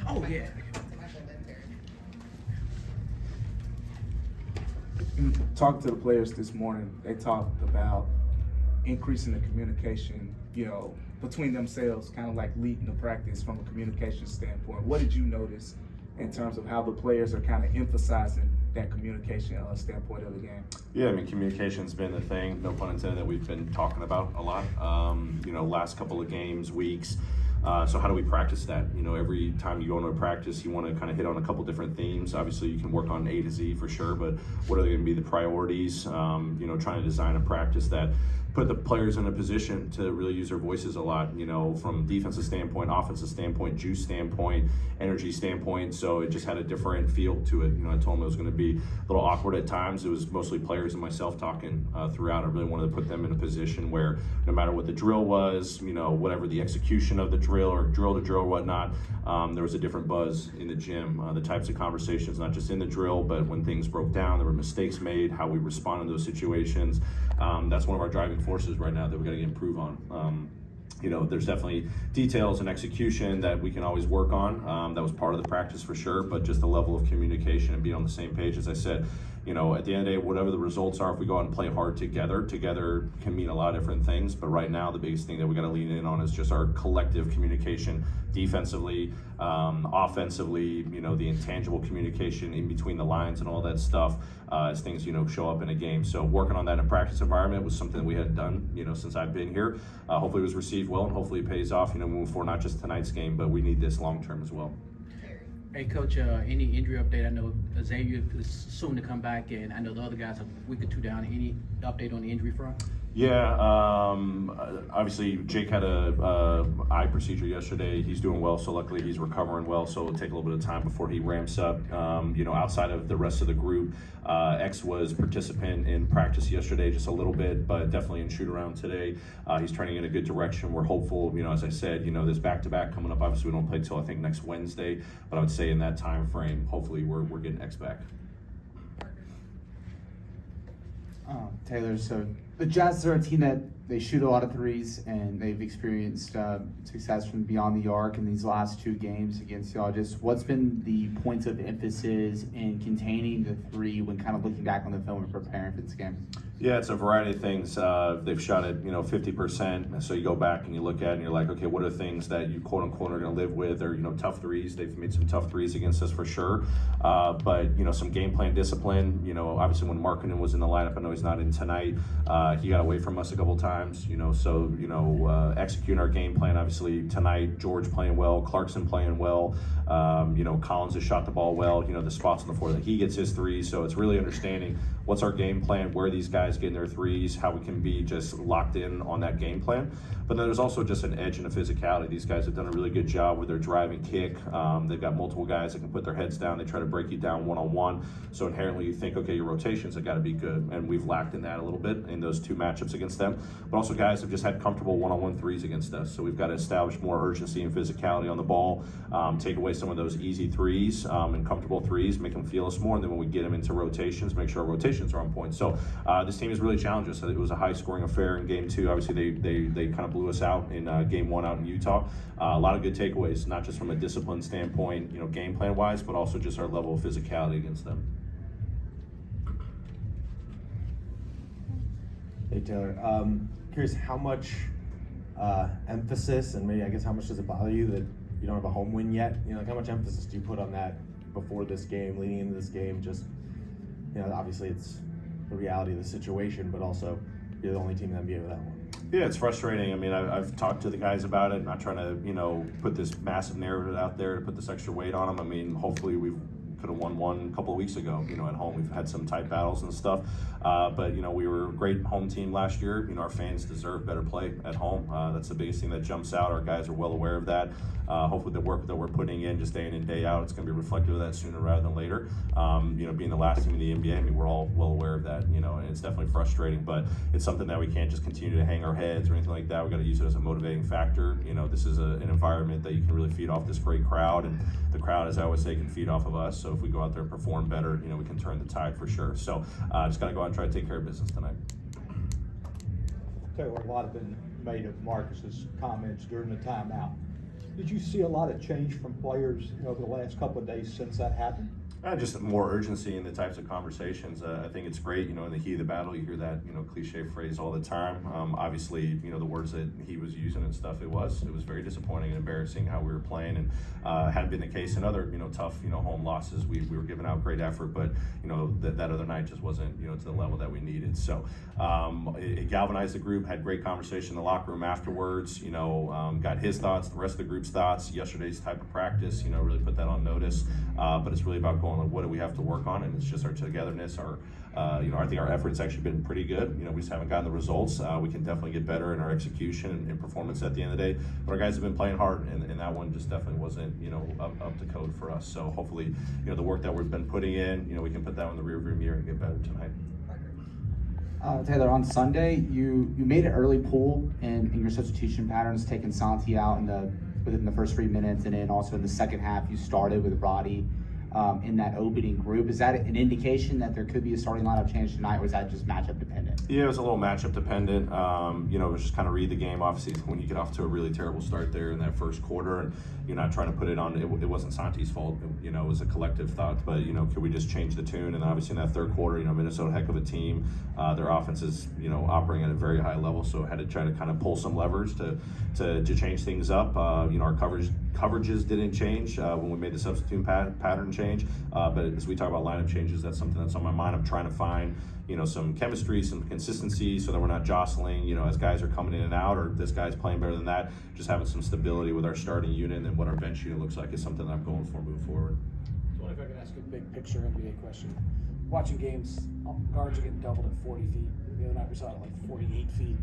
Oh, yeah. Talking to the players this morning, they talked about increasing the communication, between themselves, kind of like leading the practice from a communication standpoint. What did you notice in terms of how the players are kind of emphasizing that communication standpoint of the game? Yeah, I mean, communication's been the thing, no pun intended, that we've been talking about a lot, last couple of games, weeks. So how do we practice that? Every time you go into a practice, you want to kind of hit on a couple different themes. Obviously, you can work on A to Z for sure, but what are going to be the priorities? Trying to design a practice that put the players in a position to really use their voices a lot, from defensive standpoint, offensive standpoint, juice standpoint, energy standpoint. So it just had a different feel to it. I told them it was going to be a little awkward at times. It was mostly players and myself talking throughout. I really wanted to put them in a position where no matter what the drill was, whatever the execution of the drill or drill to drill or whatnot, there was a different buzz in the gym. The types of conversations, not just in the drill, but when things broke down, there were mistakes made, how we respond in those situations. That's one of our driving forces right now that we got to improve on. There's definitely details and execution that we can always work on. That was part of the practice for sure, but just the level of communication and being on the same page, as I said, at the end of the day, whatever the results are, if we go out and play hard together can mean a lot of different things. But right now, the biggest thing that we got to lean in on is just our collective communication, defensively, offensively, the intangible communication in between the lines and all that stuff as things, show up in a game. So working on that in a practice environment was something we had done, since I've been here. Hopefully it was received well, and hopefully it pays off, moving forward, not just tonight's game, but we need this long term as well. Hey, Coach, any injury update? I know Xavier is soon to come back, and I know the other guys are a week or two down. Any update on the injury front? Yeah, obviously Jake had a eye procedure yesterday. He's doing well, so luckily he's recovering well, so it'll take a little bit of time before he ramps up. Outside of the rest of the group, X was participant in practice yesterday just a little bit, but definitely in shoot around today. He's turning in a good direction. We're hopeful, as I said, this back-to-back coming up. Obviously we don't play till I think next Wednesday, but I would say in that time frame, hopefully we're getting X back. Taylor, so the Jazz are a team that they shoot a lot of threes, and they've experienced success from beyond the arc in these last two games against y'all. Just what's been the points of emphasis in containing the three when kind of looking back on the film and preparing for this game? Yeah, it's a variety of things. They've shot it, 50%. So you go back and you look at it and you're like, okay, what are things that you quote unquote are going to live with, or tough threes. They've made some tough threes against us for sure. But some game plan discipline. Obviously when Markkanen was in the lineup, I know he's not in tonight. He got away from us a couple times. Executing our game plan. Obviously tonight, George playing well, Clarkson playing well. Collins has shot the ball well. The spots on the floor that he gets his threes. So it's really understanding what's our game plan, where these guys getting their threes, how we can be just locked in on that game plan. But then there's also just an edge and a physicality. These guys have done a really good job with their drive and kick. They've got multiple guys that can put their heads down. They try to break you down one-on-one. So inherently you think, okay, your rotations have got to be good. And we've lacked in that a little bit in those two matchups against them. But also guys have just had comfortable one-on-one threes against us. So we've got to establish more urgency and physicality on the ball, take away some of those easy threes and comfortable threes, make them feel us more. And then when we get them into rotations, make sure our rotations are on point. So this team has really challenged us. It was a high-scoring affair in Game 2. Obviously, they kind of blew us out in Game 1 out in Utah. A lot of good takeaways, not just from a discipline standpoint, game plan-wise, but also just our level of physicality against them. Hey, Taylor. Curious how much emphasis, and maybe I guess how much does it bother you that you don't have a home win yet? How much emphasis do you put on that before this game, leading into this game? Just, obviously it's the reality of the situation, but also you're the only team in the NBA with that one. Yeah, it's frustrating. I mean, I've talked to the guys about it, not trying to, put this massive narrative out there to put this extra weight on them. I mean, hopefully we could have won one a couple of weeks ago, at home. We've had some tight battles and stuff. But we were a great home team last year. Our fans deserve better play at home. That's the biggest thing that jumps out. Our guys are well aware of that. Hopefully the work that we're putting in just day in and day out, it's going to be reflective of that sooner rather than later. Being the last team in the NBA, I mean, we're all well aware of that, and it's definitely frustrating, but it's something that we can't just continue to hang our heads or anything like that. We got to use it as a motivating factor. This is an environment that you can really feed off this great crowd, and the crowd, as I always say, can feed off of us. So if we go out there and perform better, we can turn the tide for sure. So just got to go out and try to take care of business tonight. Taylor, a lot have been made of Marcus's comments during the timeout. Did you see a lot of change from players over the last couple of days since that happened? Just more urgency in the types of conversations. I think it's great, in the heat of the battle, you hear that, cliche phrase all the time. Obviously, the words that he was using and stuff, it was very disappointing and embarrassing how we were playing, and had been the case in other, tough, home losses. We were giving out great effort, but, that other night just wasn't, to the level that we needed. So it galvanized the group, had great conversation in the locker room afterwards, got his thoughts, the rest of the group's thoughts, yesterday's type of practice, really put that on notice. But it's really about going, like, what do we have to work on? And it's just our togetherness, I think our effort's actually been pretty good. We just haven't gotten the results. We can definitely get better in our execution and performance at the end of the day. But our guys have been playing hard, and that one just definitely wasn't, up to code for us. So hopefully, the work that we've been putting in, we can put that in the rearview mirror and get better tonight. Taylor, on Sunday, you made an early pull in your substitution patterns, taking Santi out within the first 3 minutes, and then also in the second half, you started with Roddy in that opening group. Is that an indication that there could be a starting lineup change tonight, or is that just matchup dependent? Yeah, it was a little matchup dependent. It was just kind of read the game. Obviously, when you get off to a really terrible start there in that first quarter, and you're not trying to put it on, it wasn't Santi's fault. It was a collective thought. But could we just change the tune? And obviously in that third quarter, Minnesota, heck of a team. Their offense is operating at a very high level, so had to try to kind of pull some levers to change things up. Our coverages didn't change when we made the substitute pattern change. But as we talk about lineup changes, that's something that's on my mind. I'm trying to find some chemistry, some consistency, so that we're not jostling, as guys are coming in and out, or this guy's playing better than that. Just having some stability with our starting unit, and then what our bench unit looks like is something that I'm going for moving forward. So if I could ask a big picture NBA question. Watching games, guards are getting doubled at 40 feet. The other night we saw it like 48 feet.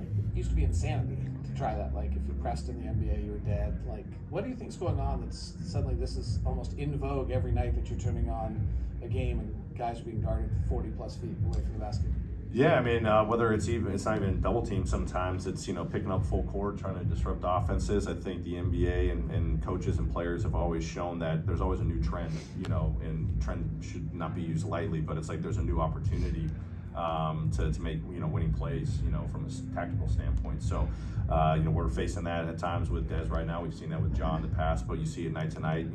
It used to be insanity to try that. Like, if you pressed in the NBA, you were dead. Like, what do you think's going on that's suddenly this is almost in vogue every night that you're turning on a game and guys are being guarded 40 plus feet away from the basket? Yeah, whether it's not even double team sometimes, it's, picking up full court, trying to disrupt offenses. I think the NBA and coaches and players have always shown that there's always a new trend, and trend should not be used lightly, but it's like there's a new opportunity to make winning plays from a tactical standpoint. So we're facing that at times with Dez right now. We've seen that with John in the past, but you see it night to night.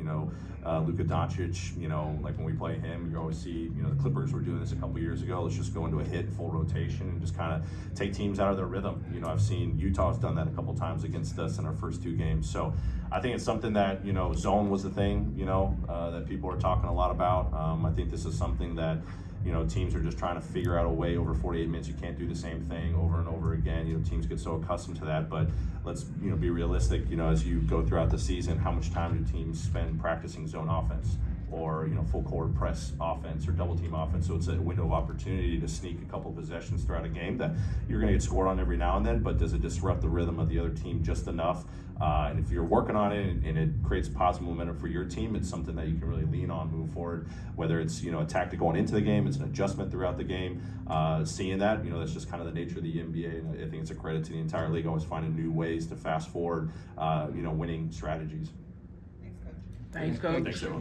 Luka Doncic, like when we play him, you always see the Clippers were doing this a couple years ago. Let's just go into a hit full rotation and just kind of take teams out of their rhythm. I've seen Utah's done that a couple times against us in our first 2 games. So I think it's something that zone was the thing that people are talking a lot about. I think this is something that teams are just trying to figure out a way over 48 minutes. You can't do the same thing over and over again. Teams get so accustomed to that, but let's, be realistic, as you go throughout the season, how much time do teams spend practicing zone offense or, full court press offense or double team offense? So it's a window of opportunity to sneak a couple possessions throughout a game that you're going to get scored on every now and then, but does it disrupt the rhythm of the other team just enough? And if you're working on it and it creates positive momentum for your team, it's something that you can really lean on moving forward. Whether it's a tactic going into the game, it's an adjustment throughout the game. Seeing that, that's just kind of the nature of the NBA, and I think it's a credit to the entire league, always finding new ways to fast forward, winning strategies. Thanks, Coach. Thanks, everyone.